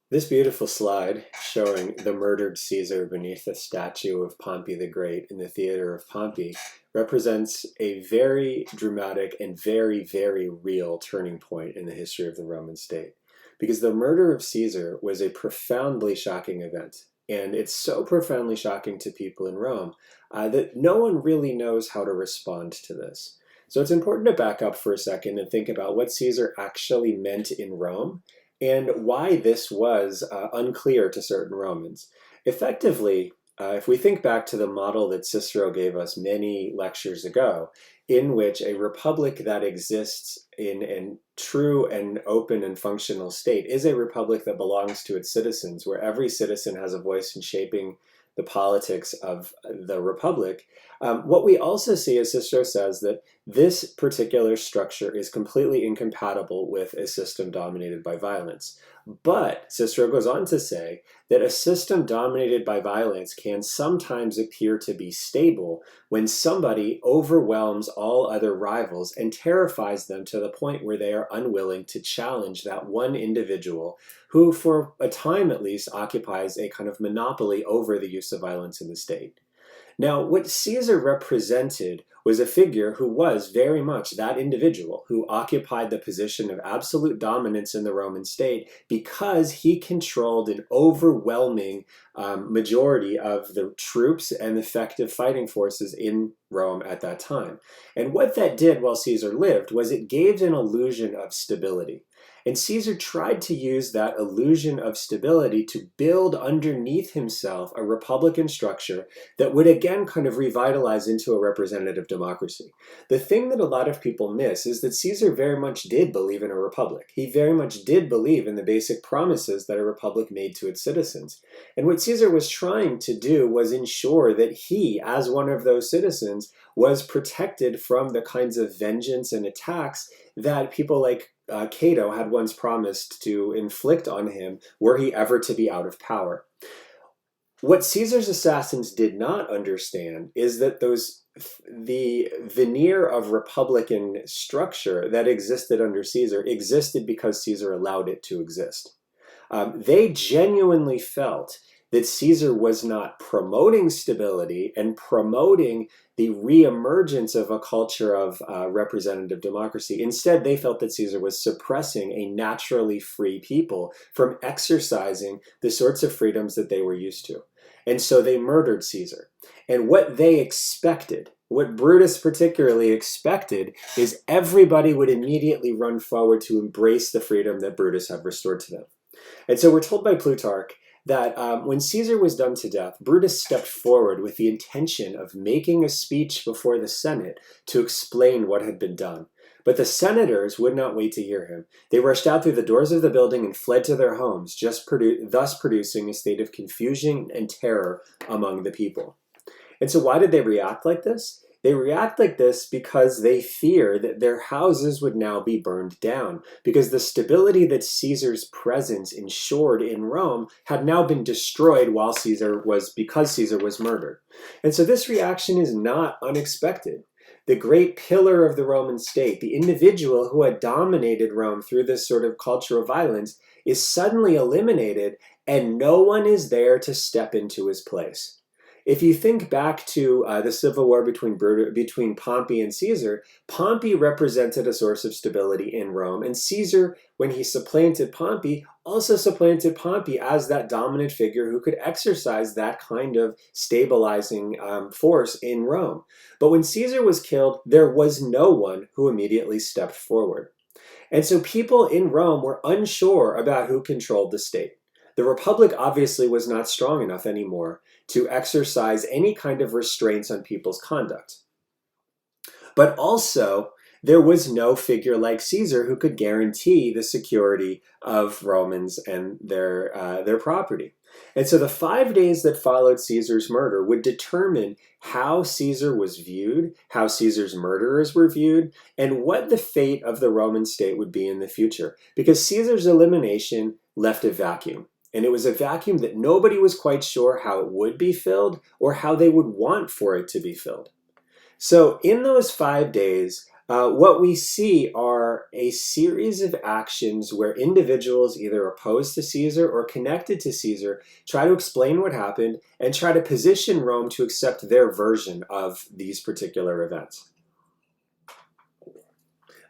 This beautiful slide showing the murdered Caesar beneath a statue of Pompey the Great in the theater of Pompey represents a very dramatic and very, very real turning point in the history of the Roman state. Because the murder of Caesar was a profoundly shocking event. And it's so profoundly shocking to people in Rome that no one really knows how to respond to this. So it's important to back up for a second and think about what Caesar actually meant in Rome and why this was unclear to certain Romans. Effectively, if we think back to the model that Cicero gave us many lectures ago, in which a republic that exists in a true and open and functional state is a republic that belongs to its citizens, where every citizen has a voice in shaping the politics of the republic. What we also see, as Cicero says, that this particular structure is completely incompatible with a system dominated by violence. But Cicero goes on to say that a system dominated by violence can sometimes appear to be stable when somebody overwhelms all other rivals and terrifies them to the point where they are unwilling to challenge that one individual who, for a time at least, occupies a kind of monopoly over the use of violence in the state. Now, what Caesar represented was a figure who was very much that individual who occupied the position of absolute dominance in the Roman state because he controlled an overwhelming majority of the troops and effective fighting forces in Rome at that time. And what that did while Caesar lived was it gave an illusion of stability. And Caesar tried to use that illusion of stability to build underneath himself a republican structure that would again kind of revitalize into a representative democracy. The thing that a lot of people miss is that Caesar very much did believe in a republic. He very much did believe in the basic promises that a republic made to its citizens. And what Caesar was trying to do was ensure that he, as one of those citizens, was protected from the kinds of vengeance and attacks that people like Cato had once promised to inflict on him were he ever to be out of power. What Caesar's assassins did not understand is that the veneer of republican structure that existed under Caesar existed because Caesar allowed it to exist. They genuinely felt that Caesar was not promoting stability and promoting the reemergence of a culture of representative democracy. Instead, they felt that Caesar was suppressing a naturally free people from exercising the sorts of freedoms that they were used to. And so they murdered Caesar. And what they expected, what Brutus particularly expected, is everybody would immediately run forward to embrace the freedom that Brutus had restored to them. And so we're told by Plutarch that when Caesar was done to death, Brutus stepped forward with the intention of making a speech before the Senate to explain what had been done. But the senators would not wait to hear him. They rushed out through the doors of the building and fled to their homes, thus producing a state of confusion and terror among the people. And so why did they react like this? They react like this because they fear that their houses would now be burned down, because the stability that Caesar's presence ensured in Rome had now been destroyed because Caesar was murdered. And so this reaction is not unexpected. The great pillar of the Roman state, the individual who had dominated Rome through this sort of culture of violence, is suddenly eliminated, and no one is there to step into his place. If you think back to the civil war between Pompey and Caesar, Pompey represented a source of stability in Rome, and Caesar, when he supplanted Pompey, also supplanted Pompey as that dominant figure who could exercise that kind of stabilizing force in Rome. But when Caesar was killed, there was no one who immediately stepped forward. And so people in Rome were unsure about who controlled the state. The Republic obviously was not strong enough anymore to exercise any kind of restraints on people's conduct. But also, there was no figure like Caesar who could guarantee the security of Romans and their property. And so the 5 days that followed Caesar's murder would determine how Caesar was viewed, how Caesar's murderers were viewed, and what the fate of the Roman state would be in the future. Because Caesar's elimination left a vacuum. And it was a vacuum that nobody was quite sure how it would be filled or how they would want for it to be filled. So in those 5 days, what we see are a series of actions where individuals either opposed to Caesar or connected to Caesar try to explain what happened and try to position Rome to accept their version of these particular events.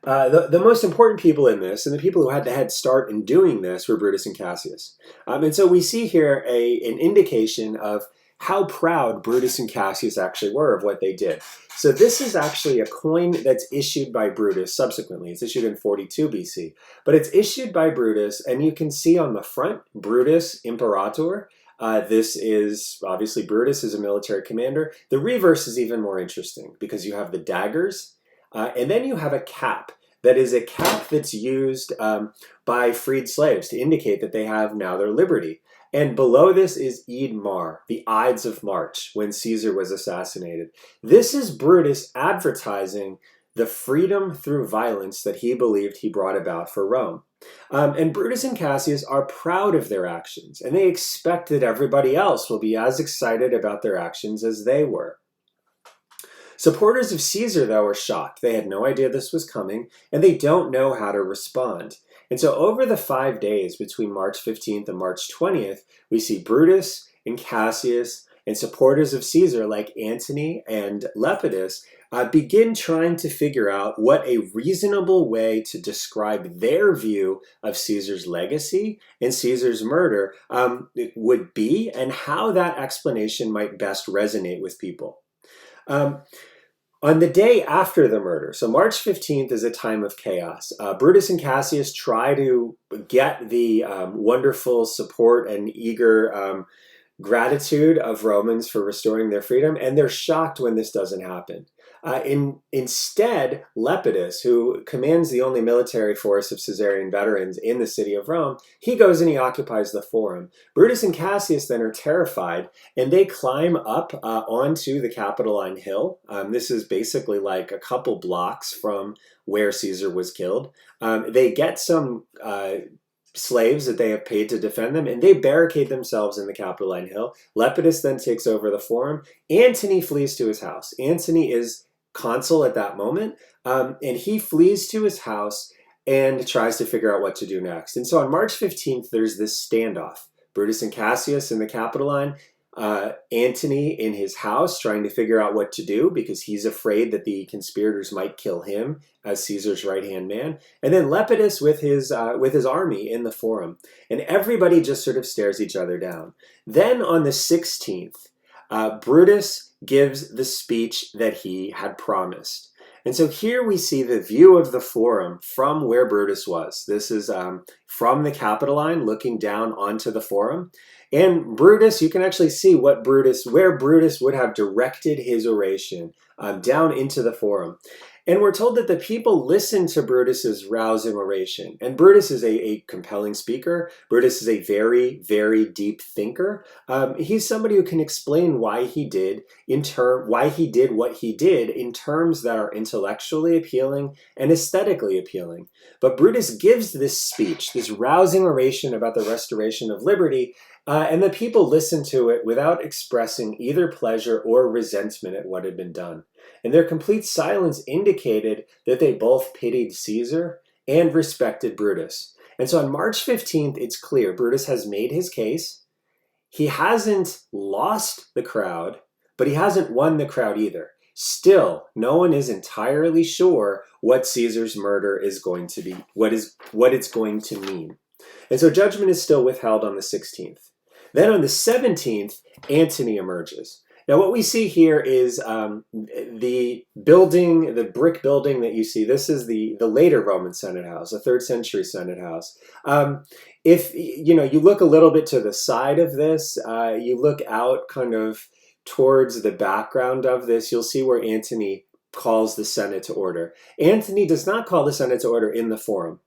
The most important people in this, and the people who had the head start in doing this, were Brutus and Cassius. And so we see here an indication of how proud Brutus and Cassius actually were of what they did. So this is actually a coin that's issued by Brutus subsequently. It's issued in 42 BC. But it's issued by Brutus, and you can see on the front, Brutus Imperator. This is, obviously Brutus is a military commander. The reverse is even more interesting because you have the daggers, and then you have a cap. That is a cap that's used by freed slaves to indicate that they have now their liberty. And below this is Eid Mar, the Ides of March, when Caesar was assassinated. This is Brutus advertising the freedom through violence that he believed he brought about for Rome. And Brutus and Cassius are proud of their actions, and they expect that everybody else will be as excited about their actions as they were. Supporters of Caesar, though, are shocked. They had no idea this was coming, and they don't know how to respond. And so over the 5 days between March 15th and March 20th, we see Brutus and Cassius and supporters of Caesar like Antony and Lepidus begin trying to figure out what a reasonable way to describe their view of Caesar's legacy and Caesar's murder would be, and how that explanation might best resonate with people. On the day after the murder, so March 15th is a time of chaos. Brutus and Cassius try to get the wonderful support and eager gratitude of Romans for restoring their freedom, and they're shocked when this doesn't happen. Instead, Lepidus, who commands the only military force of Caesarian veterans in the city of Rome, he goes and he occupies the Forum. Brutus and Cassius then are terrified, and they climb up onto the Capitoline Hill. This is basically like a couple blocks from where Caesar was killed. They get some slaves that they have paid to defend them, and they barricade themselves in the Capitoline Hill. Lepidus then takes over the Forum. Antony flees to his house. Antony is consul at that moment, and he flees to his house and tries to figure out what to do next. And so on March 15th, there's this standoff. Brutus and Cassius in the Capitoline, Antony in his house trying to figure out what to do because he's afraid that the conspirators might kill him as Caesar's right-hand man. And then Lepidus with his army in the Forum. And everybody just sort of stares each other down. Then on the 16th, Brutus gives the speech that he had promised. And so here we see the view of the Forum from where Brutus was. This is from the Capitoline looking down onto the Forum. And Brutus, you can actually see where Brutus would have directed his oration down into the Forum. And we're told that the people listened to Brutus's rousing oration. And Brutus is a compelling speaker. Brutus is a very, very deep thinker. He's somebody who can explain why he did what he did in terms that are intellectually appealing and aesthetically appealing. But Brutus gives this speech, this rousing oration about the restoration of liberty, and the people listened to it without expressing either pleasure or resentment at what had been done. And their complete silence indicated that they both pitied Caesar and respected Brutus. And so on March 15th, it's clear Brutus has made his case. He hasn't lost the crowd, but he hasn't won the crowd either. Still, no one is entirely sure what Caesar's murder is going to be, what it's going to mean. And so judgment is still withheld on the 16th. Then on the 17th, Antony emerges. Now what we see here is the building, the brick building that you see. This is the later Roman Senate House, a 3rd century Senate House. If you look a little bit to the side of this, you look out kind of towards the background of this, you'll see where Antony calls the Senate to order. Antony does not call the Senate to order in the Forum.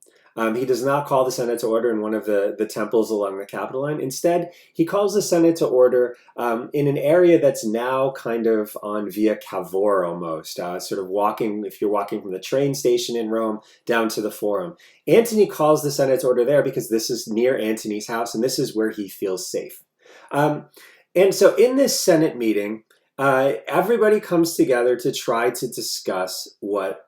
He does not call the Senate to order in one of the temples along the Capitoline. Instead, he calls the Senate to order in an area that's now kind of on Via Cavour almost, sort of walking, if you're walking from the train station in Rome down to the Forum. Antony calls the Senate to order there because this is near Antony's house, and this is where he feels safe. And so in this Senate meeting, everybody comes together to try to discuss what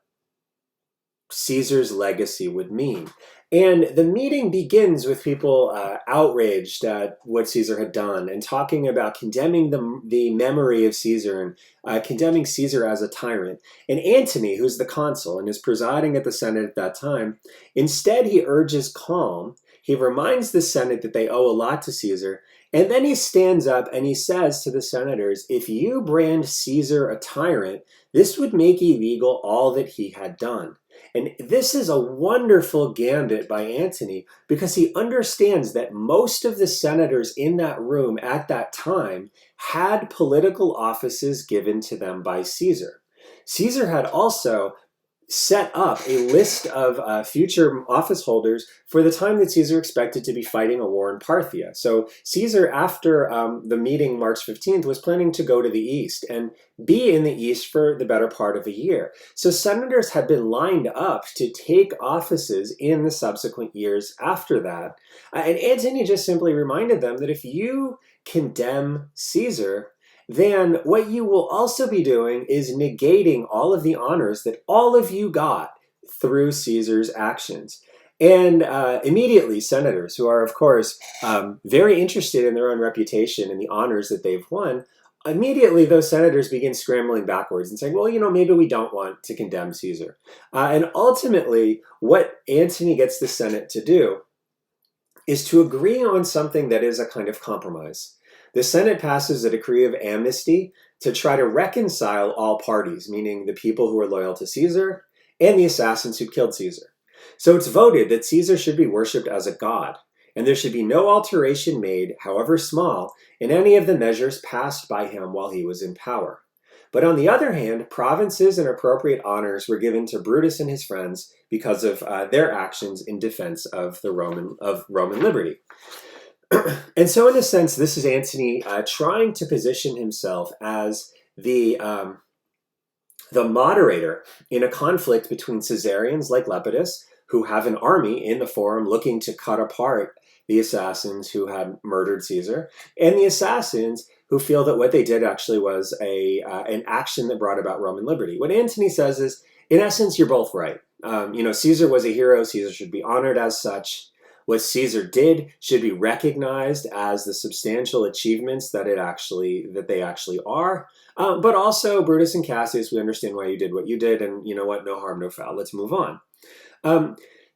Caesar's legacy would mean. And the meeting begins with people outraged at what Caesar had done and talking about condemning the memory of Caesar and condemning Caesar as a tyrant. And Antony, who's the consul and is presiding at the Senate at that time, instead he urges calm. He reminds the Senate that they owe a lot to Caesar. And then he stands up and he says to the senators, if you brand Caesar a tyrant, this would make illegal all that he had done. And this is a wonderful gambit by Antony because he understands that most of the senators in that room at that time had political offices given to them by Caesar. Caesar had also set up a list of future office holders for the time that Caesar expected to be fighting a war in Parthia. So Caesar, after the meeting March 15th, was planning to go to the east and be in the east for the better part of a year. So senators had been lined up to take offices in the subsequent years after that. And Antony just simply reminded them that if you condemn Caesar, then what you will also be doing is negating all of the honors that all of you got through Caesar's actions. And immediately, senators, who are, of course, very interested in their own reputation and the honors that they've won, immediately those senators begin scrambling backwards and saying, well, maybe we don't want to condemn Caesar. And ultimately, what Antony gets the Senate to do is to agree on something that is a kind of compromise. The Senate passes a decree of amnesty to try to reconcile all parties, meaning the people who are loyal to Caesar and the assassins who killed Caesar. So it's voted that Caesar should be worshipped as a god, and there should be no alteration made, however small, in any of the measures passed by him while he was in power. But on the other hand, provinces and appropriate honors were given to Brutus and his friends because of their actions in defense of Roman liberty. And so in a sense, this is Antony trying to position himself as the moderator in a conflict between Caesarians like Lepidus, who have an army in the forum looking to cut apart the assassins who had murdered Caesar, and the assassins who feel that what they did actually was an action that brought about Roman liberty. What Antony says is, in essence, you're both right. Caesar was a hero. Caesar should be honored as such. What Caesar did should be recognized as the substantial achievements that they actually are. But also, Brutus and Cassius, we understand why you did what you did, and you know what? No harm, no foul. Let's move on.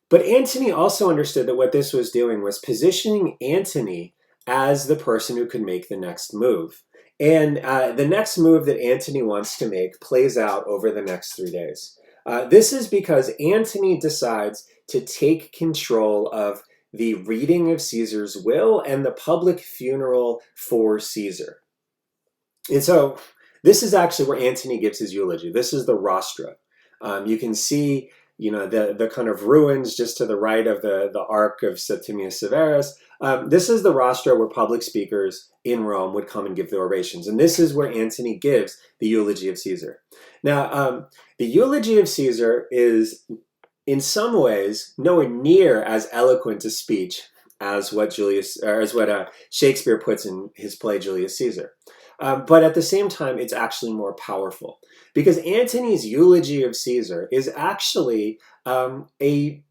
But Antony also understood that what this was doing was positioning Antony as the person who could make the next move. And the next move that Antony wants to make plays out over the next 3 days. This is because Antony decides to take control of the reading of Caesar's will and the public funeral for Caesar. And so this is actually where Antony gives his eulogy. This is the rostra. You can see the kind of ruins just to the right of the Arc of Septimius Severus. This is the rostra where public speakers in Rome would come and give their orations. And this is where Antony gives the eulogy of Caesar. Now, the eulogy of Caesar is in some ways nowhere near as eloquent a speech as what Shakespeare puts in his play Julius Caesar. But at the same time, it's actually more powerful because Antony's eulogy of Caesar is actually a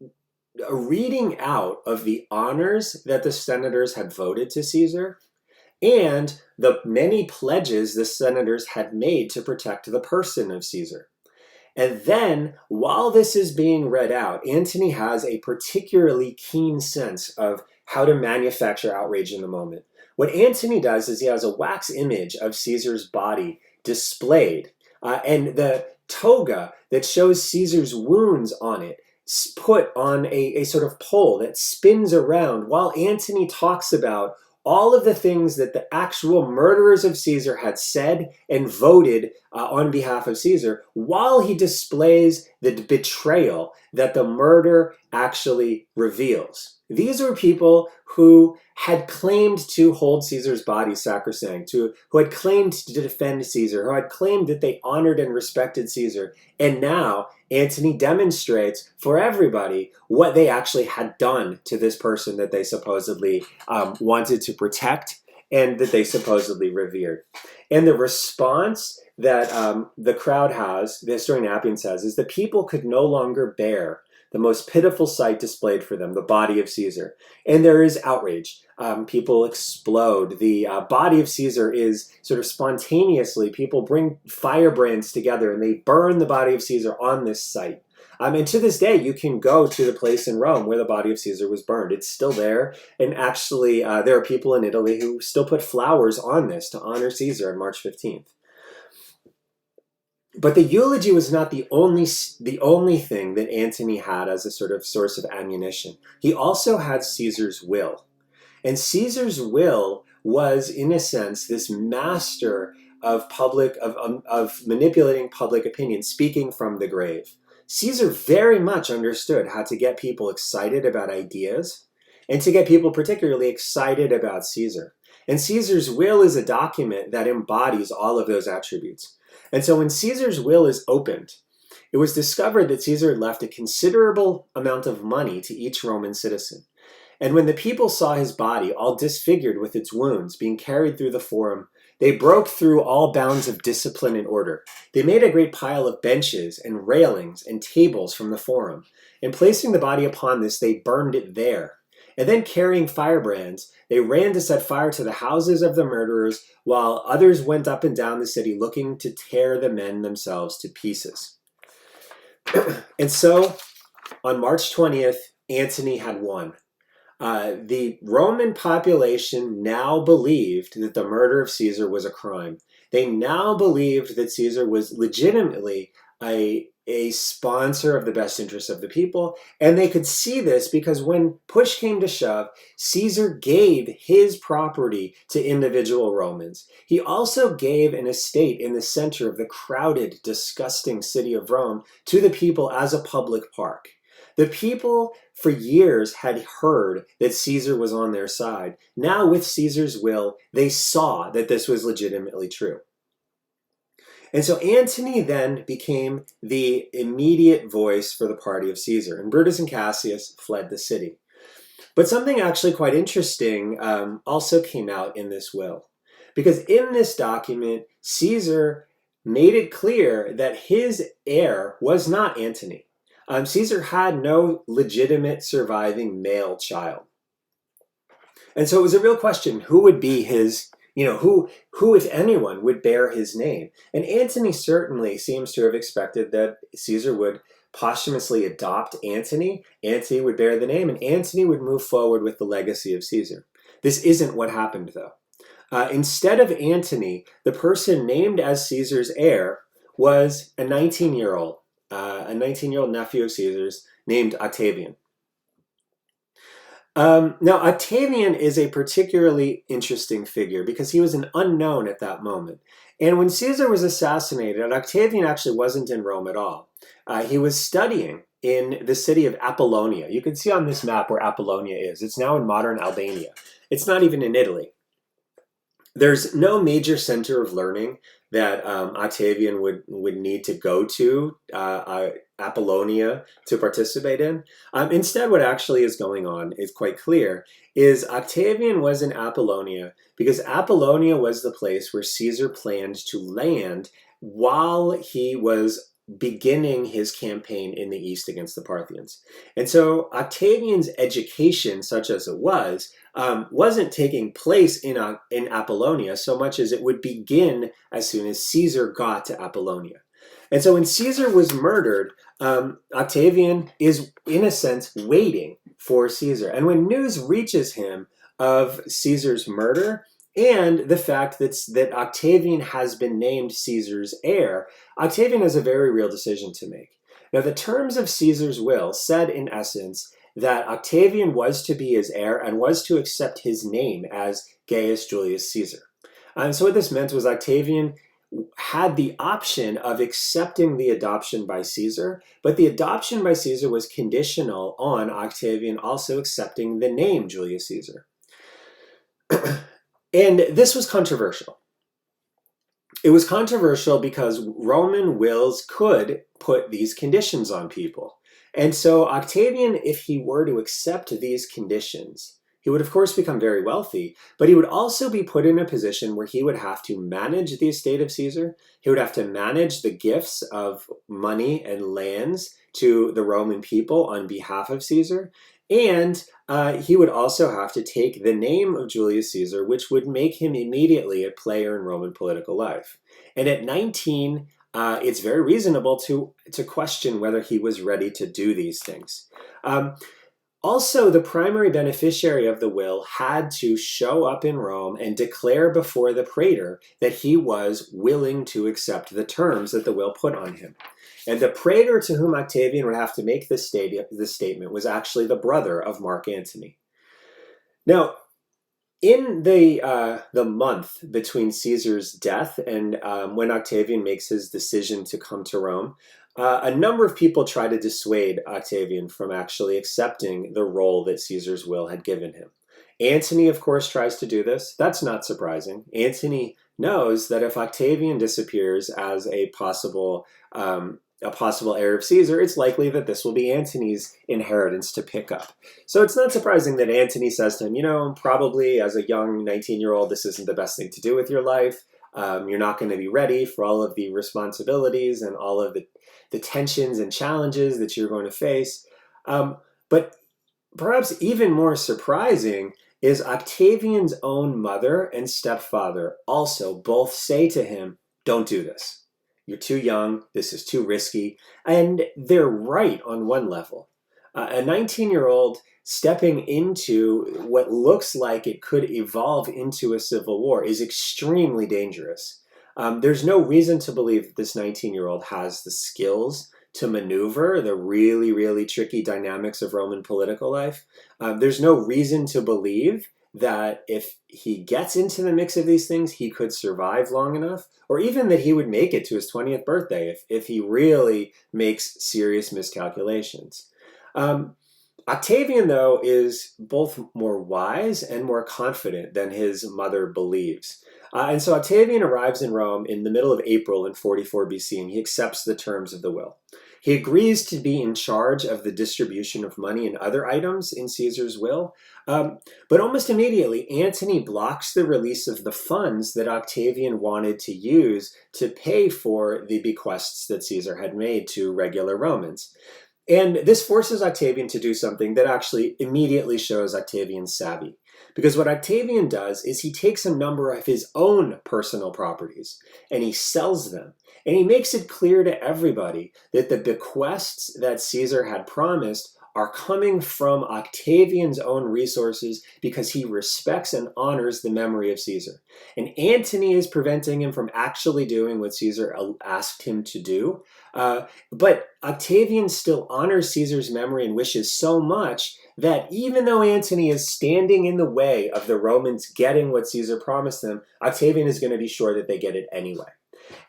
reading out of the honors that the senators had voted to Caesar and the many pledges the senators had made to protect the person of Caesar. And then, while this is being read out, Antony has a particularly keen sense of how to manufacture outrage in the moment. What Antony does is he has a wax image of Caesar's body displayed, and the toga that shows Caesar's wounds on it put on a sort of pole that spins around while Antony talks about all of the things that the actual murderers of Caesar had said and voted on behalf of Caesar, while he displays the betrayal that the murder actually reveals. These were people who had claimed to hold Caesar's body sacrosanct, who had claimed to defend Caesar, who had claimed that they honored and respected Caesar. And now Antony demonstrates for everybody what they actually had done to this person that they supposedly wanted to protect and that they supposedly revered. And the response that the crowd has, the historian Appian says, is that people could no longer bear the most pitiful sight displayed for them, the body of Caesar. And there is outrage. People explode. The body of Caesar is sort of spontaneously, people bring firebrands together and they burn the body of Caesar on this site. And to this day, you can go to the place in Rome where the body of Caesar was burned. It's still there. And actually, there are people in Italy who still put flowers on this to honor Caesar on March 15th. But the eulogy was not the only thing that Antony had as a sort of source of ammunition. He also had Caesar's will. And Caesar's will was, in a sense, this master of manipulating public opinion, speaking from the grave. Caesar very much understood how to get people excited about ideas and to get people particularly excited about Caesar. And Caesar's will is a document that embodies all of those attributes. And so when Caesar's will is opened, it was discovered that Caesar had left a considerable amount of money to each Roman citizen. And when the people saw his body, all disfigured with its wounds, being carried through the forum, they broke through all bounds of discipline and order. They made a great pile of benches and railings and tables from the forum. And placing the body upon this, they burned it there. And then carrying firebrands, they ran to set fire to the houses of the murderers, while others went up and down the city looking to tear the men themselves to pieces. And so, on March 20th, Antony had won. The Roman population now believed that the murder of Caesar was a crime. They now believed that Caesar was legitimately a sponsor of the best interests of the people, and they could see this because when push came to shove, Caesar gave his property to individual Romans. He also gave an estate in the center of the crowded, disgusting city of Rome to the people as a public park. The people for years had heard that Caesar was on their side. Now, with Caesar's will, they saw that this was legitimately true. And so Antony then became the immediate voice for the party of Caesar, and Brutus and Cassius fled the city. But something actually quite interesting also came out in this will, because in this document, Caesar made it clear that his heir was not Antony. Caesar had no legitimate surviving male child. And so it was a real question, who would be his, who, if anyone, would bear his name? And Antony certainly seems to have expected that Caesar would posthumously adopt Antony. Antony would bear the name, and Antony would move forward with the legacy of Caesar. This isn't what happened, though. Instead of Antony, the person named as Caesar's heir was a 19-year-old nephew of Caesar's named Octavian. Now, Octavian is a particularly interesting figure because he was an unknown at that moment. And when Caesar was assassinated, Octavian actually wasn't in Rome at all. He was studying in the city of Apollonia. You can see on this map where Apollonia is. It's now in modern Albania. It's not even in Italy. There's no major center of learning that Octavian would need to go to Apollonia to participate in. Instead, what actually is going on is quite clear, is Octavian was in Apollonia because Apollonia was the place where Caesar planned to land while he was beginning his campaign in the east against the Parthians. And so Octavian's education, such as it was, wasn't taking place in Apollonia so much as it would begin as soon as Caesar got to Apollonia. And so when Caesar was murdered, Octavian is, in a sense, waiting for Caesar. And when news reaches him of Caesar's murder and the fact that Octavian has been named Caesar's heir, Octavian has a very real decision to make. Now, the terms of Caesar's will said, in essence, that Octavian was to be his heir and was to accept his name as Gaius Julius Caesar. And so what this meant was Octavian had the option of accepting the adoption by Caesar, but the adoption by Caesar was conditional on Octavian also accepting the name Julius Caesar. And this was controversial. It was controversial because Roman wills could put these conditions on people. And so Octavian, if he were to accept these conditions, He would, of course, become very wealthy, but he would also be put in a position where he would have to manage the estate of Caesar. He would have to manage the gifts of money and lands to the Roman people on behalf of Caesar. And he would also have to take the name of Julius Caesar, which would make him immediately a player in Roman political life. And at 19, it's very reasonable to question whether he was ready to do these things. Also, the primary beneficiary of the will had to show up in Rome and declare before the praetor that he was willing to accept the terms that the will put on him. And the praetor to whom Octavian would have to make this statement was actually the brother of Mark Antony. Now, in the month between Caesar's death and when Octavian makes his decision to come to Rome, a number of people try to dissuade Octavian from actually accepting the role that Caesar's will had given him. Antony, of course, tries to do this. That's not surprising. Antony knows that if Octavian disappears as a possible heir of Caesar, it's likely that this will be Antony's inheritance to pick up. So it's not surprising that Antony says to him, probably as a young 19-year-old, this isn't the best thing to do with your life. You're not going to be ready for all of the responsibilities and all of the tensions and challenges that you're going to face. But perhaps even more surprising is Octavian's own mother and stepfather also both say to him, don't do this. You're too young. This is too risky. And they're right on one level. A 19-year-old stepping into what looks like it could evolve into a civil war is extremely dangerous. There's no reason to believe that this 19-year-old has the skills to maneuver the really, really tricky dynamics of Roman political life. There's no reason to believe that if he gets into the mix of these things, he could survive long enough, or even that he would make it to his 20th birthday if he really makes serious miscalculations. Octavian, though, is both more wise and more confident than his mother believes. And so Octavian arrives in Rome in the middle of April in 44 BC, and he accepts the terms of the will. He agrees to be in charge of the distribution of money and other items in Caesar's will, but almost immediately, Antony blocks the release of the funds that Octavian wanted to use to pay for the bequests that Caesar had made to regular Romans. And this forces Octavian to do something that actually immediately shows Octavian's savvy. Because what Octavian does is he takes a number of his own personal properties and he sells them. And he makes it clear to everybody that the bequests that Caesar had promised are coming from Octavian's own resources because he respects and honors the memory of Caesar. And Antony is preventing him from actually doing what Caesar asked him to do. But Octavian still honors Caesar's memory and wishes so much that even though Antony is standing in the way of the Romans getting what Caesar promised them, Octavian is going to be sure that they get it anyway.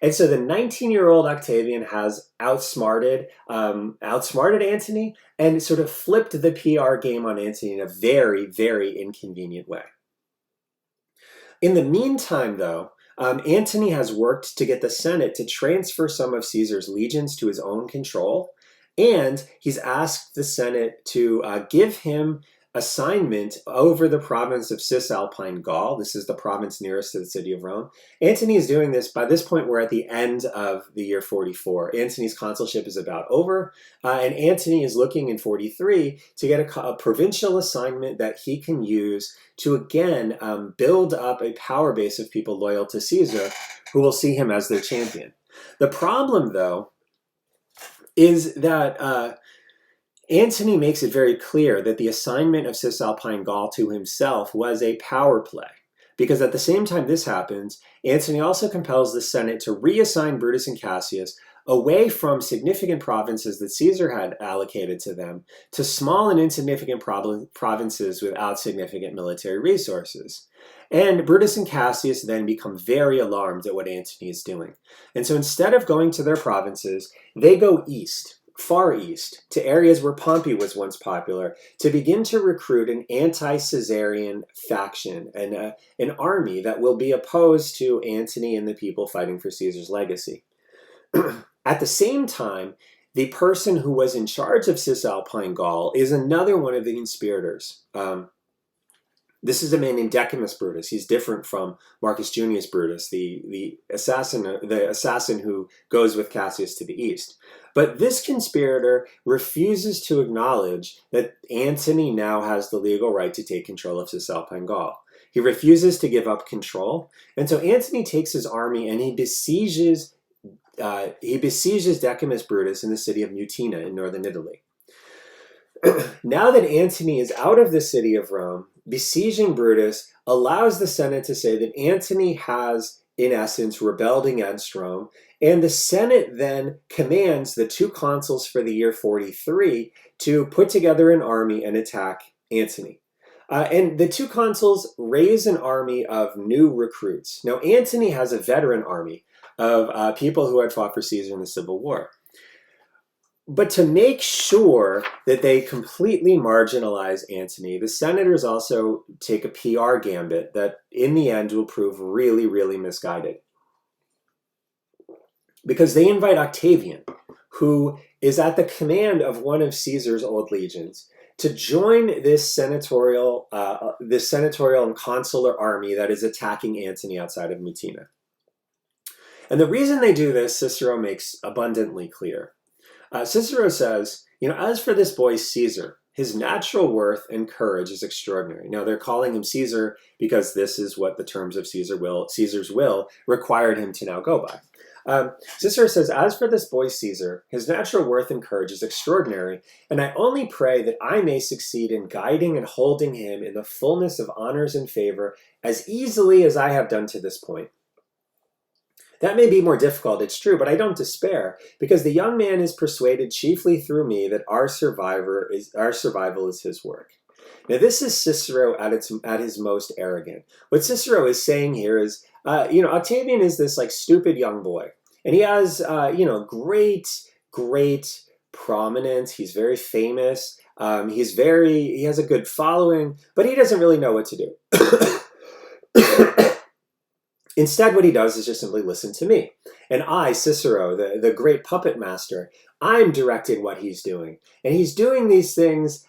And so the 19-year-old Octavian has outsmarted Antony and sort of flipped the PR game on Antony in a very, very inconvenient way. In the meantime, though, Antony has worked to get the Senate to transfer some of Caesar's legions to his own control, and he's asked the Senate to give him assignment over the province of Cisalpine Gaul. This is the province nearest to the city of Rome. Antony is doing this. By this point, we're at the end of the year 44. Antony's consulship is about over, and Antony is looking in 43 to get a provincial assignment that he can use to, again, build up a power base of people loyal to Caesar who will see him as their champion. The problem, though, is that Antony makes it very clear that the assignment of Cisalpine Gaul to himself was a power play, because at the same time this happens, Antony also compels the Senate to reassign Brutus and Cassius away from significant provinces that Caesar had allocated to them to small and insignificant provinces without significant military resources. And Brutus and Cassius then become very alarmed at what Antony is doing. And so instead of going to their provinces, they go east, far east, to areas where Pompey was once popular, to begin to recruit an anti-Caesarian faction and an army that will be opposed to Antony and the people fighting for Caesar's legacy. At the same time, the person who was in charge of Cisalpine Gaul is another one of the conspirators. This is a man named Decimus Brutus. He's different from Marcus Junius Brutus, the assassin who goes with Cassius to the east. But this conspirator refuses to acknowledge that Antony now has the legal right to take control of Cisalpine Gaul. He refuses to give up control, and so Antony takes his army and he besieges Decimus Brutus in the city of Mutina in northern Italy. Now that Antony is out of the city of Rome, besieging Brutus allows the Senate to say that Antony has, in essence, rebelled against Rome, and the Senate then commands the two consuls for the year 43 to put together an army and attack Antony. And the two consuls raise an army of new recruits. Now, Antony has a veteran army of people who had fought for Caesar in the Civil War. But to make sure that they completely marginalize Antony, the senators also take a PR gambit that in the end will prove really, really misguided. Because they invite Octavian, who is at the command of one of Caesar's old legions, to join this senatorial and consular army that is attacking Antony outside of Mutina. And the reason they do this, Cicero makes abundantly clear. Cicero says, as for this boy Caesar, his natural worth and courage is extraordinary. Now, they're calling him Caesar because this is what the terms of Caesar's will required him to now go by. Cicero says, as for this boy Caesar, his natural worth and courage is extraordinary, and I only pray that I may succeed in guiding and holding him in the fullness of honors and favor as easily as I have done to this point. That may be more difficult, it's true, but I don't despair, because the young man is persuaded chiefly through me that our survival is his work. Now, this is Cicero at his most arrogant. What Cicero is saying here is, Octavian is this stupid young boy, and he has, great prominence. He's very famous. He has a good following, but he doesn't really know what to do. Instead, what he does is just simply listen to me. And I, Cicero, the great puppet master, I'm directing what he's doing. And he's doing these things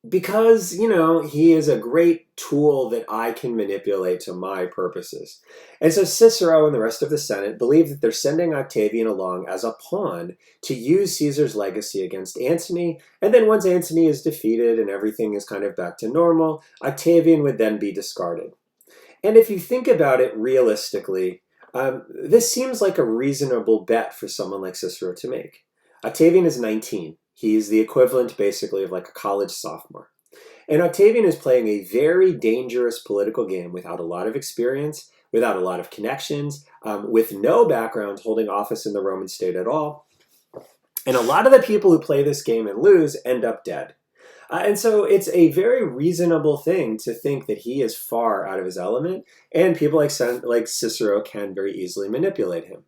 because, he is a great tool that I can manipulate to my purposes. And so Cicero and the rest of the Senate believe that they're sending Octavian along as a pawn to use Caesar's legacy against Antony. And then once Antony is defeated and everything is kind of back to normal, Octavian would then be discarded. And if you think about it realistically, this seems like a reasonable bet for someone like Cicero to make. Octavian is 19. He's the equivalent, basically, of a college sophomore. And Octavian is playing a very dangerous political game without a lot of experience, without a lot of connections, with no background holding office in the Roman state at all. And a lot of the people who play this game and lose end up dead. And so it's a very reasonable thing to think that he is far out of his element, and people like Cicero can very easily manipulate him.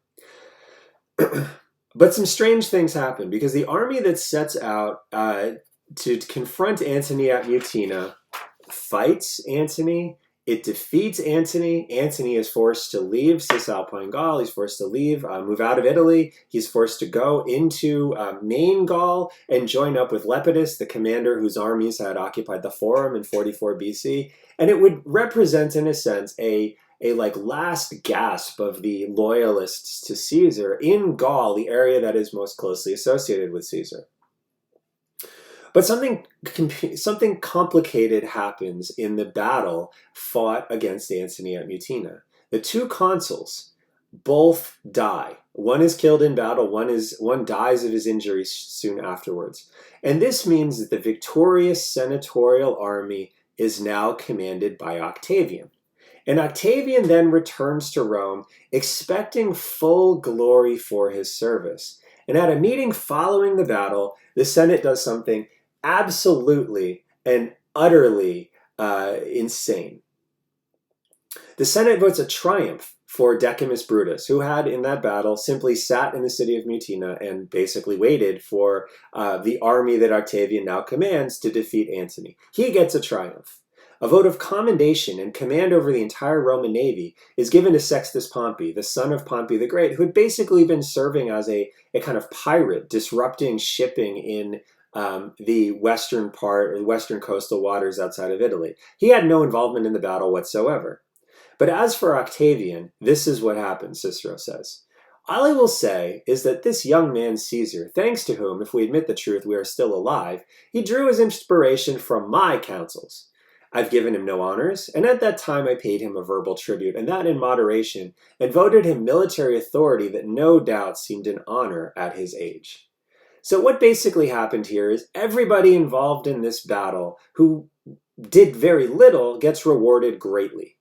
But some strange things happen, because the army that sets out to confront Antony at Mutina fights Antony. It defeats Antony. Antony is forced to leave Cisalpine Gaul. He's forced to move out of Italy. He's forced to go into main Gaul and join up with Lepidus, the commander whose armies had occupied the Forum in 44 BC. And it would represent, in a sense, a last gasp of the loyalists to Caesar in Gaul, the area that is most closely associated with Caesar. But something complicated happens in the battle fought against Antony at Mutina. The two consuls both die. One is killed in battle, one dies of his injuries soon afterwards. And this means that the victorious senatorial army is now commanded by Octavian. And Octavian then returns to Rome, expecting full glory for his service. And at a meeting following the battle, the Senate does something absolutely and utterly insane. The Senate votes a triumph for Decimus Brutus, who had in that battle simply sat in the city of Mutina and basically waited for the army that Octavian now commands to defeat Antony. He gets a triumph. A vote of commendation and command over the entire Roman navy is given to Sextus Pompey, the son of Pompey the Great, who had basically been serving as a kind of pirate, disrupting shipping in the western part, or the western coastal waters outside of Italy. He had no involvement in the battle whatsoever. But as for Octavian, this is what happened, Cicero says. All I will say is that this young man Caesar, thanks to whom, if we admit the truth, we are still alive, he drew his inspiration from my counsels. I've given him no honors, and at that time I paid him a verbal tribute, and that in moderation, and voted him military authority that no doubt seemed an honor at his age. So what basically happened here is everybody involved in this battle who did very little gets rewarded greatly.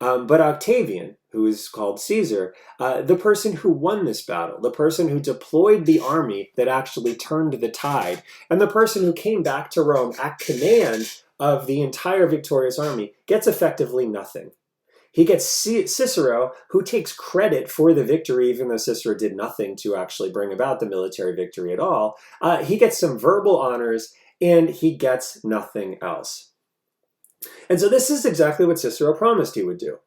But Octavian, who is called Caesar, the person who won this battle, the person who deployed the army that actually turned the tide, and the person who came back to Rome at command of the entire victorious army, gets effectively nothing. He gets Cicero, who takes credit for the victory, even though Cicero did nothing to actually bring about the military victory at all. He gets some verbal honors, and he gets nothing else. And so this is exactly what Cicero promised he would do.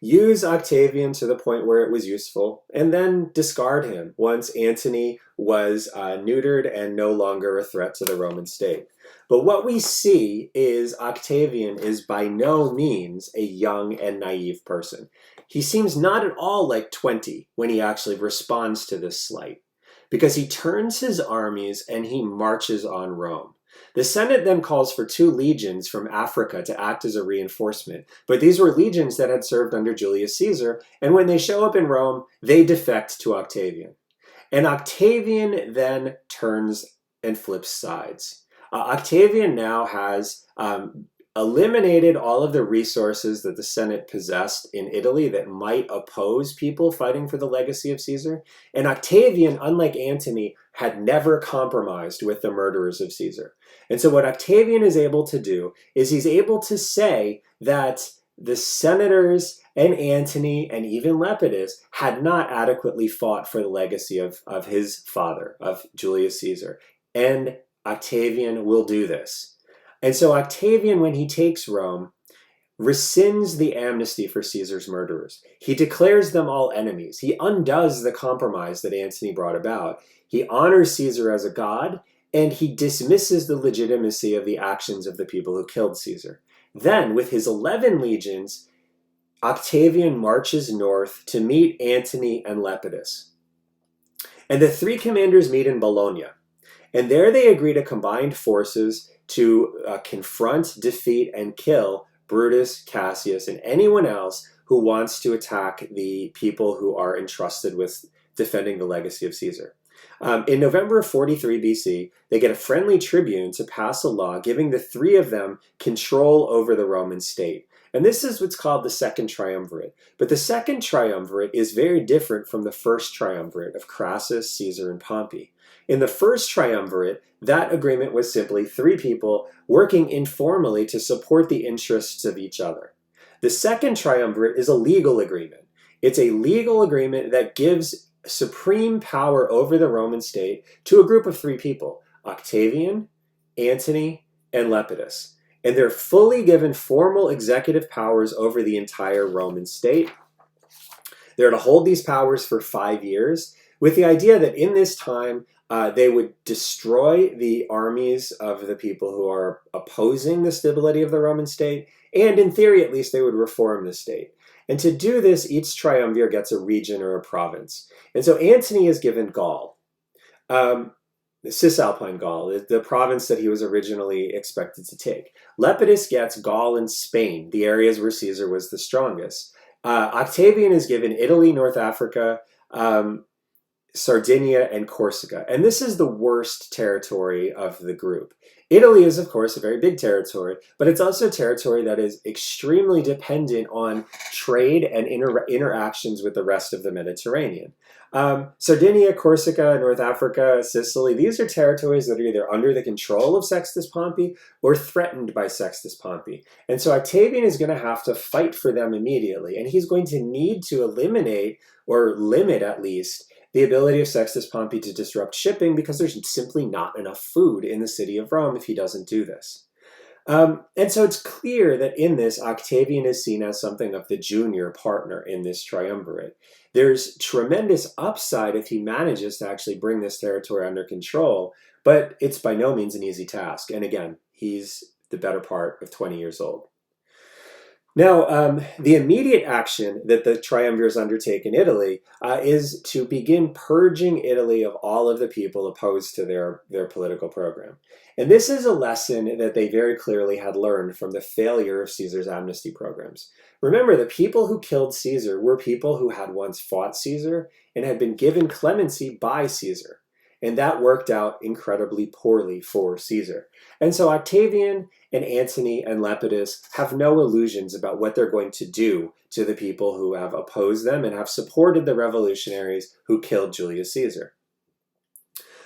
Use Octavian to the point where it was useful, and then discard him once Antony was neutered and no longer a threat to the Roman state. But what we see is Octavian is by no means a young and naive person. He seems not at all like 20 when he actually responds to this slight, because he turns his armies and he marches on Rome. The Senate then calls for 2 legions from Africa to act as a reinforcement, but these were legions that had served under Julius Caesar, and when they show up in Rome, they defect to Octavian. And Octavian then turns and flips sides. Octavian now has eliminated all of the resources that the Senate possessed in Italy that might oppose people fighting for the legacy of Caesar. And Octavian, unlike Antony, had never compromised with the murderers of Caesar. And so what Octavian is able to do is he's able to say that the senators and Antony and even Lepidus had not adequately fought for the legacy of his father, of Julius Caesar. And Octavian will do this. And so Octavian, when he takes Rome, rescinds the amnesty for Caesar's murderers. He declares them all enemies. He undoes the compromise that Antony brought about. He honors Caesar as a god, and he dismisses the legitimacy of the actions of the people who killed Caesar. Then, with his 11 legions, Octavian marches north to meet Antony and Lepidus. And the 3 commanders meet in Bologna. And there they agree to combined forces to confront, defeat, and kill Brutus, Cassius, and anyone else who wants to attack the people who are entrusted with defending the legacy of Caesar. In November of 43 BC, they get a friendly tribune to pass a law giving the 3 of them control over the Roman state. And this is what's called the Second Triumvirate. But the Second Triumvirate is very different from the First Triumvirate of Crassus, Caesar, and Pompey. In the First Triumvirate, that agreement was simply 3 people working informally to support the interests of each other. The Second Triumvirate is a legal agreement. It's a legal agreement that gives supreme power over the Roman state to a group of 3 people, Octavian, Antony, and Lepidus. And they're fully given formal executive powers over the entire Roman state. They're to hold these powers for 5 years, with the idea that in this time, they would destroy the armies of the people who are opposing the stability of the Roman state, and in theory at least, they would reform the state. And to do this, each triumvir gets a region or a province. And so Antony is given Gaul, Cisalpine Gaul, the province that he was originally expected to take. Lepidus gets Gaul and Spain, the areas where Caesar was the strongest. Octavian is given Italy, North Africa, Sardinia, and Corsica. And this is the worst territory of the group. Italy is, of course, a very big territory, but it's also a territory that is extremely dependent on trade and interactions with the rest of the Mediterranean. Sardinia, Corsica, North Africa, Sicily, these are territories that are either under the control of Sextus Pompey or threatened by Sextus Pompey. And so Octavian is going to have to fight for them immediately, and he's going to need to eliminate, or limit at least, the ability of Sextus Pompey to disrupt shipping because there's simply not enough food in the city of Rome if he doesn't do this. And so it's clear that in this, Octavian is seen as something of the junior partner in this triumvirate. There's tremendous upside if he manages to actually bring this territory under control, But it's by no means an easy task. And again, he's the better part of 20 years old. Now, the immediate action that the triumvirs undertake in Italy is to begin purging Italy of all of the people opposed to their political program. And this is a lesson that they very clearly had learned from the failure of Caesar's amnesty programs. Remember, the people who killed Caesar were people who had once fought Caesar and had been given clemency by Caesar. And that worked out incredibly poorly for Caesar. And so Octavian and Antony and Lepidus have no illusions about what they're going to do to the people who have opposed them and have supported the revolutionaries who killed Julius Caesar.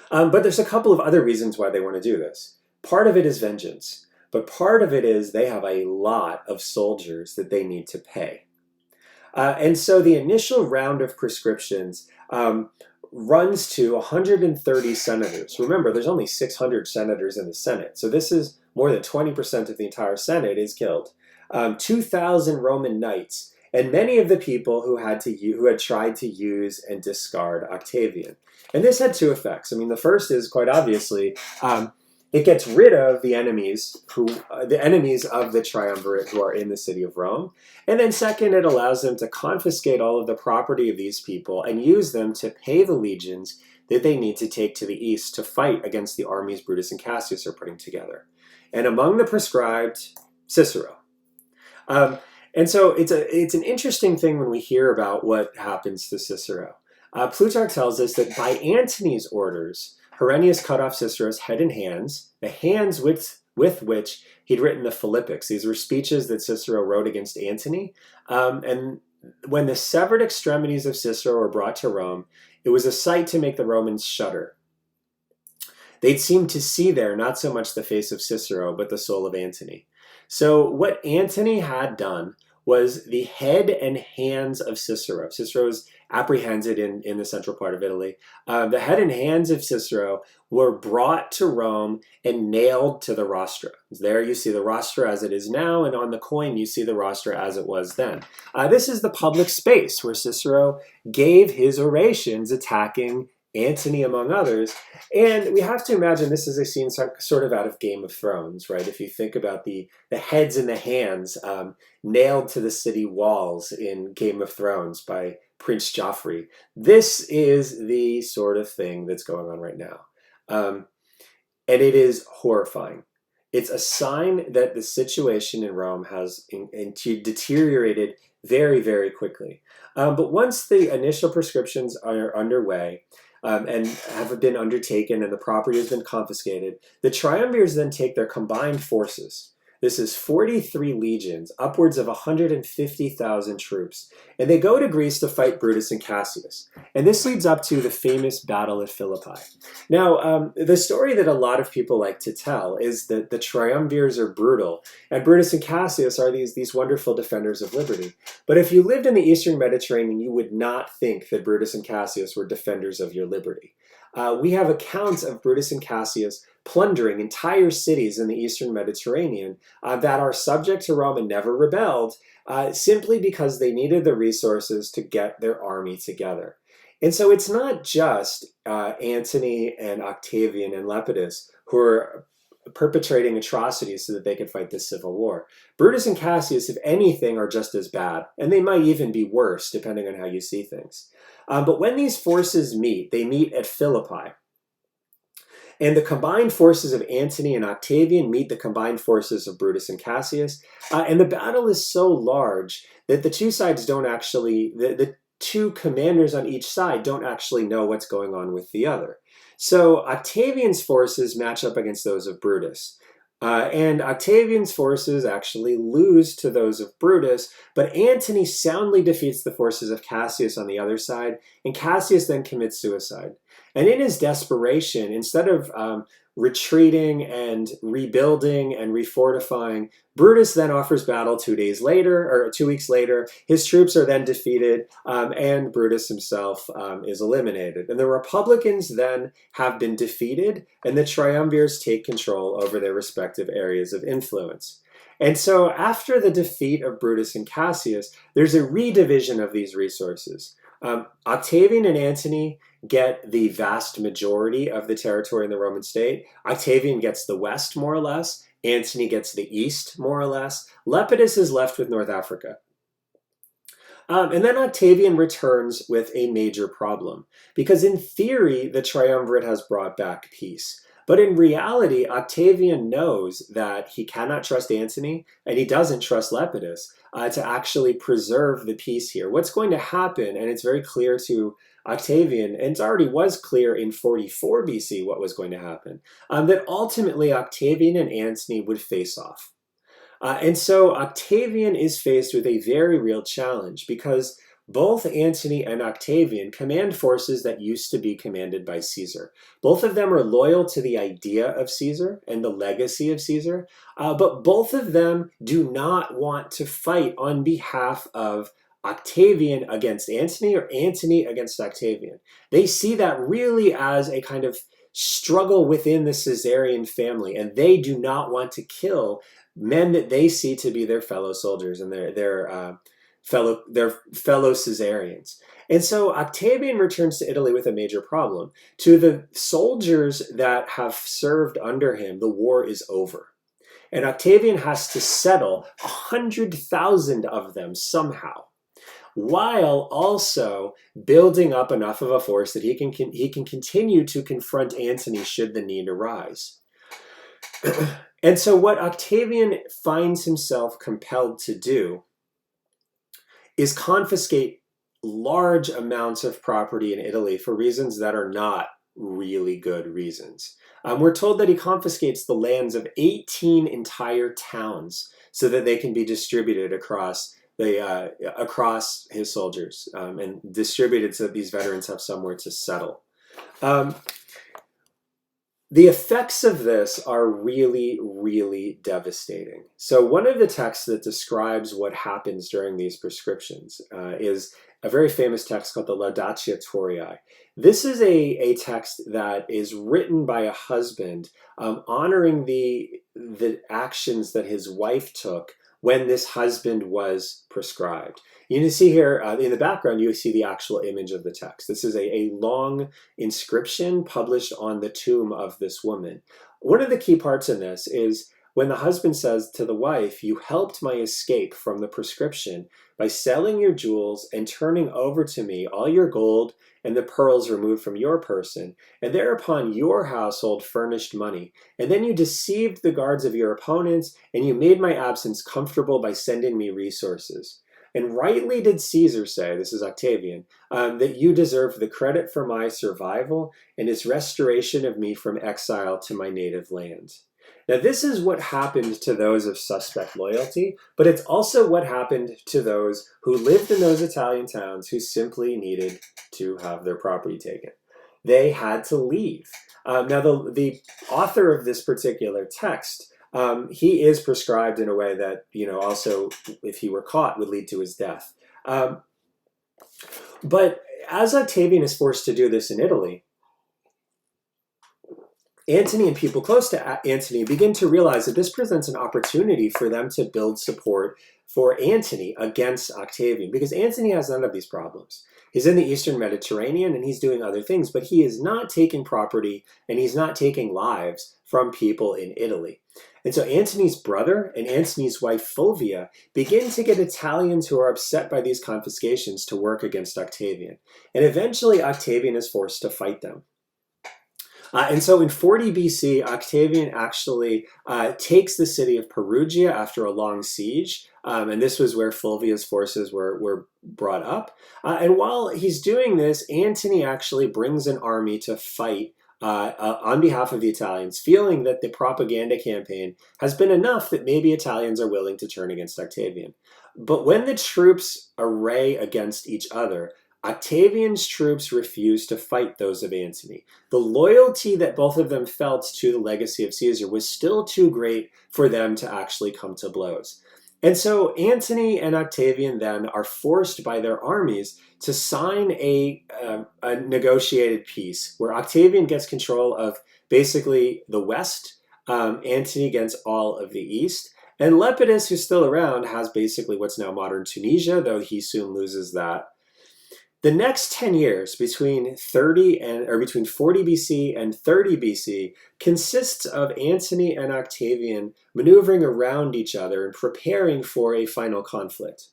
But there's a couple of other reasons why they want to do this. Part of it is vengeance, but part of it is they have a lot of soldiers that they need to pay. And so the initial round of proscriptions runs to 130 senators. Remember, there's only 600 senators in the Senate, so this is more than 20% of the entire Senate is killed. 2,000 Roman knights, and many of the people who had tried to use and discard Octavian. And this had two effects. I mean, the first is quite obviously it gets rid of the enemies of the Triumvirate who are in the city of Rome. And then second, it allows them to confiscate all of the property of these people and use them to pay the legions that they need to take to the east to fight against the armies Brutus and Cassius are putting together. And among the proscribed, Cicero. And so it's an interesting thing when we hear about what happens to Cicero. Plutarch tells us that by Antony's orders, Herennius cut off Cicero's head and hands, the hands with which he'd written the Philippics. These were speeches that Cicero wrote against Antony. And when the severed extremities of Cicero were brought to Rome, it was a sight to make the Romans shudder. They'd seem to see there not so much the face of Cicero, but the soul of Antony. So what Antony had done was the head and hands of Cicero. Cicero's apprehended in the central part of Italy. The head and hands of Cicero were brought to Rome and nailed to the rostra. There you see the rostra as it is now, and on the coin you see the rostra as it was then. This is the public space where Cicero gave his orations attacking Antony, among others. And we have to imagine this is a scene sort of out of Game of Thrones, right? If you think about the heads and the hands nailed to the city walls in Game of Thrones by Prince Joffrey. This is the sort of thing that's going on right now. And it is horrifying. It's a sign that the situation in Rome has deteriorated very, very quickly. But once the initial proscriptions are underway, and have been undertaken and the property has been confiscated, the triumvirs then take their combined forces. This is 43 legions, upwards of 150,000 troops, and they go to Greece to fight Brutus and Cassius. And this leads up to the famous battle at Philippi. Now, the story that a lot of people like to tell is that the triumvirs are brutal, and Brutus and Cassius are these wonderful defenders of liberty. But if you lived in the Eastern Mediterranean, you would not think that Brutus and Cassius were defenders of your liberty. We have accounts of Brutus and Cassius plundering entire cities in the Eastern Mediterranean that are subject to Rome and never rebelled, simply because they needed the resources to get their army together. And so it's not just Antony and Octavian and Lepidus who are perpetrating atrocities so that they could fight this civil war. Brutus and Cassius, if anything, are just as bad, and they might even be worse, depending on how you see things. But when these forces meet, they meet at Philippi. And the combined forces of Antony and Octavian meet the combined forces of Brutus and Cassius. And the battle is so large that the two sides don't actually, the two commanders on each side don't actually know what's going on with the other. So Octavian's forces match up against those of Brutus. And Octavian's forces actually lose to those of Brutus, but Antony soundly defeats the forces of Cassius on the other side, and Cassius then commits suicide. And in his desperation, instead of retreating and rebuilding and refortifying, Brutus then offers battle 2 days later, or 2 weeks later. His troops are then defeated, and Brutus himself is eliminated. And the Republicans then have been defeated, and the triumvirs take control over their respective areas of influence. And so after the defeat of Brutus and Cassius, there's a redivision of these resources. Octavian and Antony get the vast majority of the territory in the Roman state. Octavian gets the west, more or less. Antony gets the east, more or less. Lepidus is left with North Africa. And then Octavian returns with a major problem, because in theory, the Triumvirate has brought back peace. But in reality, Octavian knows that he cannot trust Antony, and he doesn't trust Lepidus to actually preserve the peace here. What's going to happen, and it's very clear to Octavian, and it already was clear in 44 BC what was going to happen, that ultimately Octavian and Antony would face off. And so Octavian is faced with a very real challenge, because both Antony and Octavian command forces that used to be commanded by Caesar. Both of them are loyal to the idea of Caesar and the legacy of Caesar, but both of them do not want to fight on behalf of Octavian against Antony or Antony against Octavian. They see that really as a kind of struggle within the Caesarian family, and they do not want to kill men that they see to be their fellow soldiers and their fellow Caesarians. And so Octavian returns to Italy with a major problem. To the soldiers that have served under him, the war is over. And Octavian has to settle 100,000 of them somehow, while also building up enough of a force that he can continue to confront Antony should the need arise. And so what Octavian finds himself compelled to do is confiscate large amounts of property in Italy for reasons that are not really good reasons. We're told that he confiscates the lands of 18 entire towns so that they can be distributed across his soldiers and distributed so that these veterans have somewhere to settle. The effects of this are really, really devastating. So one of the texts that describes what happens during these proscriptions is a very famous text called the Laudatio Torii. This is a text that is written by a husband honoring the actions that his wife took when this husband was proscribed. You can see here in the background, you see the actual image of the text. This is a long inscription published on the tomb of this woman. One of the key parts in this is when the husband says to the wife, "You helped my escape from the proscription by selling your jewels and turning over to me all your gold and the pearls removed from your person, and thereupon your household furnished money. And then you deceived the guards of your opponents, and you made my absence comfortable by sending me resources. And rightly did Caesar say," this is Octavian, "that you deserve the credit for my survival and his restoration of me from exile to my native land." Now, this is what happened to those of suspect loyalty, but it's also what happened to those who lived in those Italian towns who simply needed to have their property taken. They had to leave. Now, the author of this particular text, he is prescribed in a way that, also, if he were caught, would lead to his death. But as Octavian is forced to do this in Italy, Antony and people close to Antony begin to realize that this presents an opportunity for them to build support for Antony against Octavian, because Antony has none of these problems. He's in the Eastern Mediterranean and he's doing other things, but he is not taking property and he's not taking lives from people in Italy. And so Antony's brother and Antony's wife Fulvia begin to get Italians who are upset by these confiscations to work against Octavian. And eventually Octavian is forced to fight them. And so in 40 BC, Octavian actually takes the city of Perugia after a long siege. And this was where Fulvia's forces were brought up. And while he's doing this, Antony actually brings an army to fight on behalf of the Italians, feeling that the propaganda campaign has been enough that maybe Italians are willing to turn against Octavian. But when the troops array against each other, Octavian's troops refused to fight those of Antony. The loyalty that both of them felt to the legacy of Caesar was still too great for them to actually come to blows. And so Antony and Octavian then are forced by their armies to sign a negotiated peace where Octavian gets control of basically the west, Antony gets all of the east, and Lepidus, who's still around, has basically what's now modern Tunisia, though he soon loses that. The next 10 years between 40 BC and 30 BC consists of Antony and Octavian maneuvering around each other and preparing for a final conflict.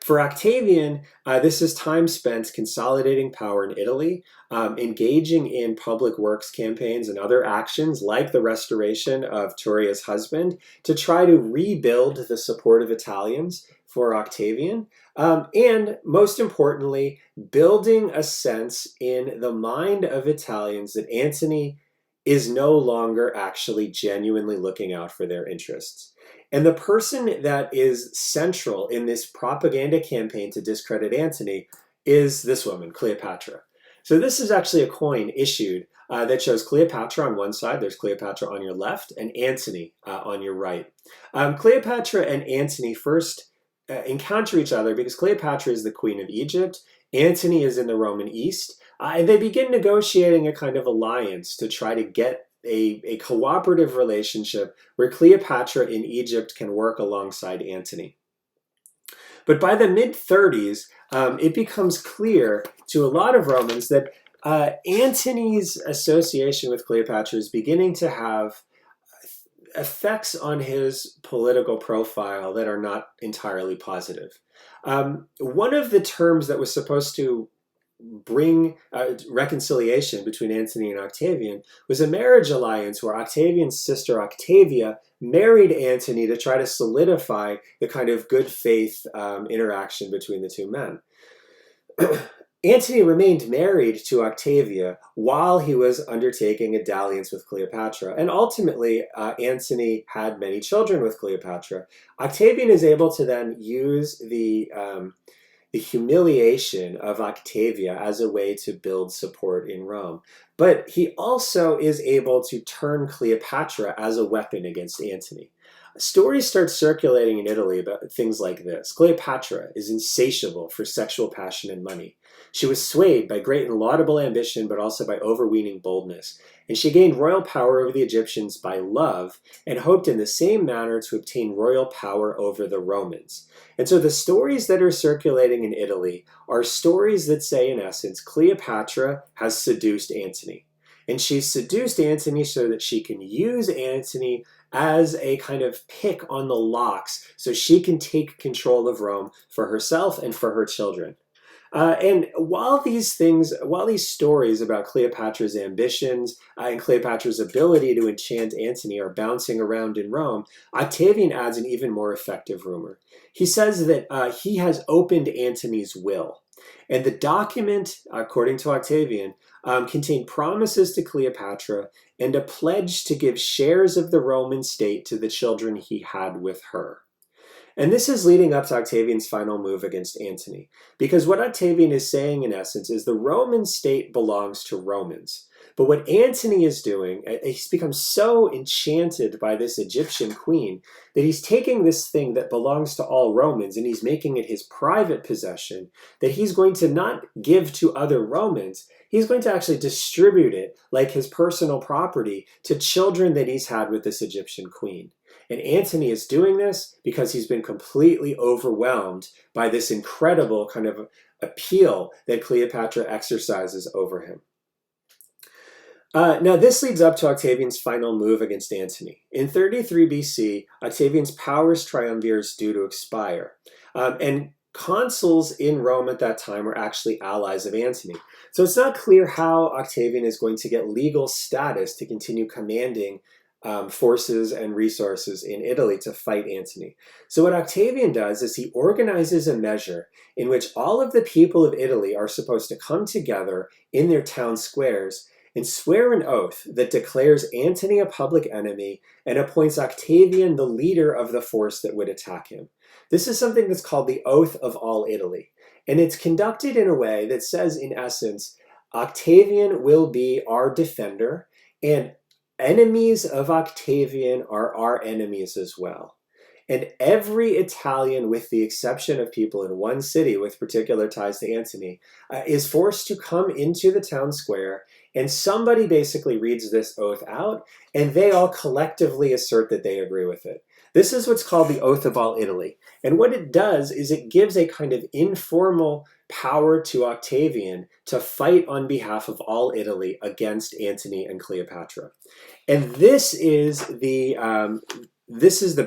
For Octavian, this is time spent consolidating power in Italy, engaging in public works campaigns and other actions like the restoration of Turia's husband to try to rebuild the support of Italians for Octavian, and most importantly, building a sense in the mind of Italians that Antony is no longer actually genuinely looking out for their interests. And the person that is central in this propaganda campaign to discredit Antony is this woman, Cleopatra. So this is actually a coin issued that shows Cleopatra on one side, there's Cleopatra on your left, and Antony on your right. Cleopatra and Antony first encounter each other because Cleopatra is the queen of Egypt, Antony is in the Roman East, and they begin negotiating a kind of alliance to try to get a cooperative relationship where Cleopatra in Egypt can work alongside Antony. But by the mid-30s, it becomes clear to a lot of Romans that Antony's association with Cleopatra is beginning to have effects on his political profile that are not entirely positive. One of the terms that was supposed to bring reconciliation between Antony and Octavian was a marriage alliance where Octavian's sister Octavia married Antony to try to solidify the kind of good faith interaction between the two men. Antony remained married to Octavia while he was undertaking a dalliance with Cleopatra, and ultimately Antony had many children with Cleopatra. Octavian is able to then use the humiliation of Octavia as a way to build support in Rome. But he also is able to turn Cleopatra as a weapon against Antony. Stories start circulating in Italy about things like this. Cleopatra is insatiable for sexual passion and money. She was swayed by great and laudable ambition, but also by overweening boldness. And she gained royal power over the Egyptians by love and hoped in the same manner to obtain royal power over the Romans. And so the stories that are circulating in Italy are stories that say, in essence, Cleopatra has seduced Antony. And she's seduced Antony so that she can use Antony as a kind of pick on the locks so she can take control of Rome for herself and for her children. And while these stories about Cleopatra's ambitions and Cleopatra's ability to enchant Antony are bouncing around in Rome, Octavian adds an even more effective rumor. He says that he has opened Antony's will. And the document, according to Octavian, contained promises to Cleopatra and a pledge to give shares of the Roman state to the children he had with her. And this is leading up to Octavian's final move against Antony. Because what Octavian is saying, in essence, is the Roman state belongs to Romans. But what Antony is doing, he's become so enchanted by this Egyptian queen that he's taking this thing that belongs to all Romans and he's making it his private possession that he's going to not give to other Romans. He's going to actually distribute it like his personal property to children that he's had with this Egyptian queen. And Antony is doing this because he's been completely overwhelmed by this incredible kind of appeal that Cleopatra exercises over him. Now, this leads up to Octavian's final move against Antony. In 33 BC, Octavian's powers triumvirate is due to expire. And consuls in Rome at that time were actually allies of Antony. So it's not clear how Octavian is going to get legal status to continue commanding forces and resources in Italy to fight Antony. So what Octavian does is he organizes a measure in which all of the people of Italy are supposed to come together in their town squares and swear an oath that declares Antony a public enemy and appoints Octavian the leader of the force that would attack him. This is something that's called the Oath of All Italy. And it's conducted in a way that says, in essence, Octavian will be our defender, and enemies of Octavian are our enemies as well. And every Italian, with the exception of people in one city with particular ties to Antony, is forced to come into the town square, and somebody basically reads this oath out, and they all collectively assert that they agree with it. This is what's called the Oath of All Italy. And what it does is it gives a kind of informal power to Octavian to fight on behalf of all Italy against Antony and Cleopatra. And this is the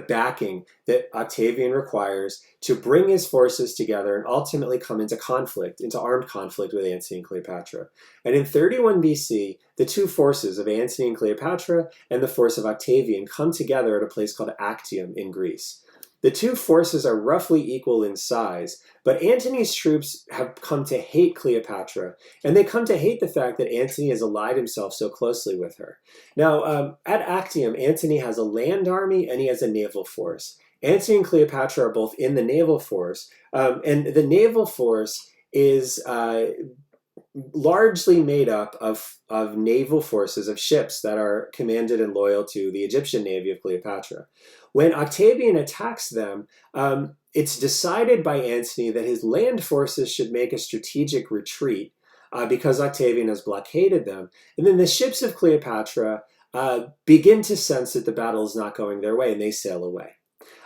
backing that Octavian requires to bring his forces together and ultimately come into conflict, into armed conflict with Antony and Cleopatra. And in 31 BC, the two forces of Antony and Cleopatra and the force of Octavian come together at a place called Actium in Greece. The two forces are roughly equal in size, but Antony's troops have come to hate Cleopatra, and they come to hate the fact that Antony has allied himself so closely with her. Now, at Actium, Antony has a land army and he has a naval force. Antony and Cleopatra are both in the naval force, and the naval force is largely made up of naval forces, of ships that are commanded and loyal to the Egyptian navy of Cleopatra. When Octavian attacks them, it's decided by Antony that his land forces should make a strategic retreat because Octavian has blockaded them. And then the ships of Cleopatra begin to sense that the battle is not going their way, and they sail away.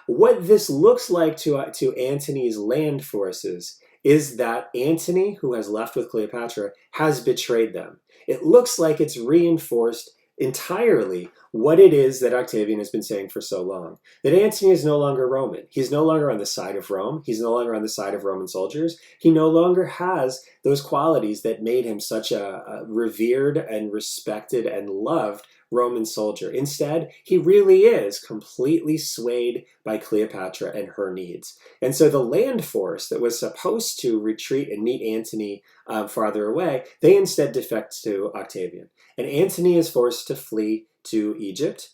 What this looks like to Antony's land forces is that Antony, who has left with Cleopatra, has betrayed them. It looks like it's reinforced entirely what it is that Octavian has been saying for so long. That Antony is no longer Roman. He's no longer on the side of Rome. He's no longer on the side of Roman soldiers. He no longer has those qualities that made him such a revered and respected and loved Roman soldier. Instead, he really is completely swayed by Cleopatra and her needs. And so the land force that was supposed to retreat and meet Antony farther away, they instead defect to Octavian. And Antony is forced to flee to Egypt.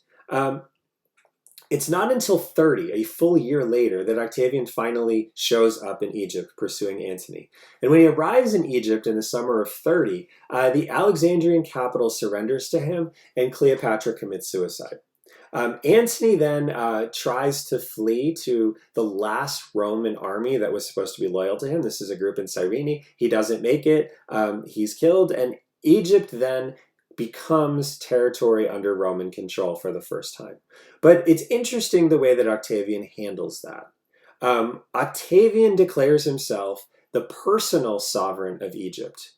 It's not until 30, a full year later, that Octavian finally shows up in Egypt pursuing Antony. And when he arrives in Egypt in the summer of 30, the Alexandrian capital surrenders to him, and Cleopatra commits suicide. Antony then tries to flee to the last Roman army that was supposed to be loyal to him. This is a group in Cyrene. He doesn't make it. He's killed, and Egypt then becomes territory under Roman control for the first time. But it's interesting the way that Octavian handles that. Octavian declares himself the personal sovereign of Egypt.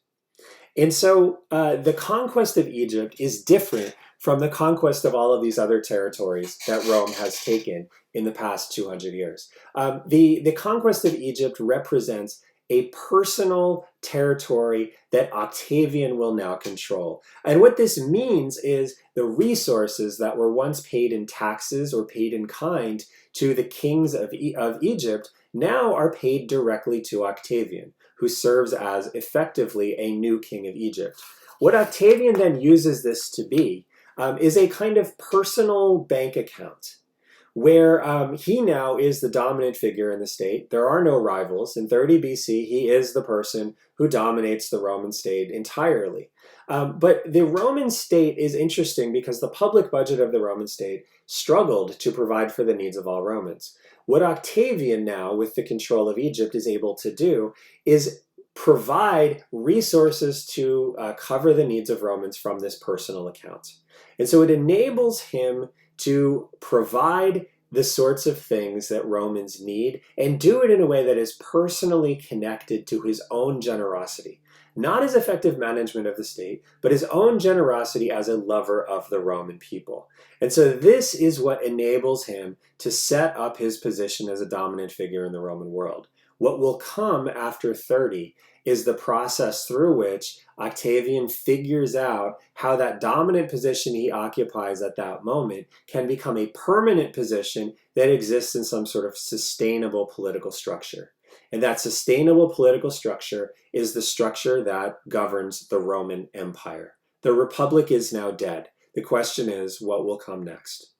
And so the conquest of Egypt is different from the conquest of all of these other territories that Rome has taken in the past 200 years. The conquest of Egypt represents a personal territory that Octavian will now control. And what this means is the resources that were once paid in taxes or paid in kind to the kings of Egypt now are paid directly to Octavian, who serves as effectively a new king of Egypt. What Octavian then uses this to be is a kind of personal bank account, where he now is the dominant figure in the state. There are no rivals. In 30 BC, he is the person who dominates the Roman state entirely. But the Roman state is interesting because the public budget of the Roman state struggled to provide for the needs of all Romans. What Octavian now, with the control of Egypt, is able to do is provide resources to cover the needs of Romans from this personal account. And so it enables him to provide the sorts of things that Romans need and do it in a way that is personally connected to his own generosity. Not his effective management of the state, but his own generosity as a lover of the Roman people. And so this is what enables him to set up his position as a dominant figure in the Roman world. What will come after 30 is the process through which Octavian figures out how that dominant position he occupies at that moment can become a permanent position that exists in some sort of sustainable political structure. And that sustainable political structure is the structure that governs the Roman Empire. The Republic is now dead. The question is, what will come next?